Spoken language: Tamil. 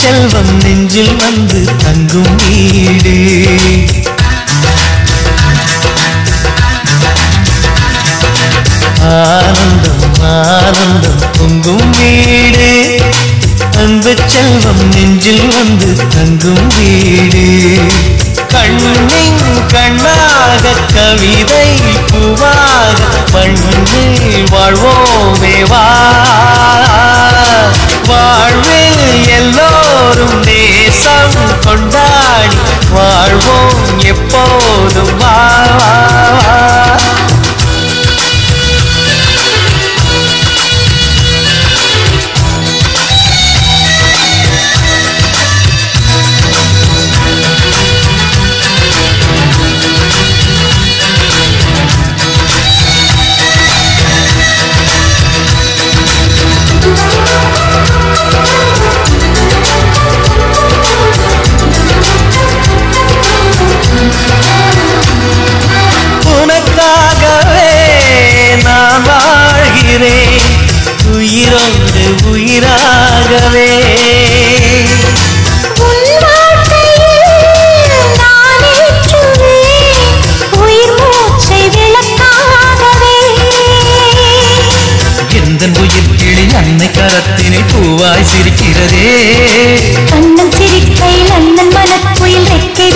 செல்வம் நெஞ்சில் வந்து தங்கும் வீடு ஆனந்தம் ஆனந்தம் பொங்கும் வீடு அன்பு செல்வம் நெஞ்சில் வந்து தங்கும் வீடு கண்ணின் கண்ணாக கவிதை பூவாக மண்ணில் வாழ்வோமே வா வாழ்வில் எல்லோரும் நேசம் கொண்டாடி வாழ்வோம் எப்போதும் வா உயிரோடு உயிராகவே உயிர் மூச்சை விளக்காகவே எந்த உயிர் கிளி அன்னை கரத்தினை பூவாய் சிரிக்கிறதே கண்ணன் சிரிக்கையில் அண்ணன் மனக்குயில் ரெக்கை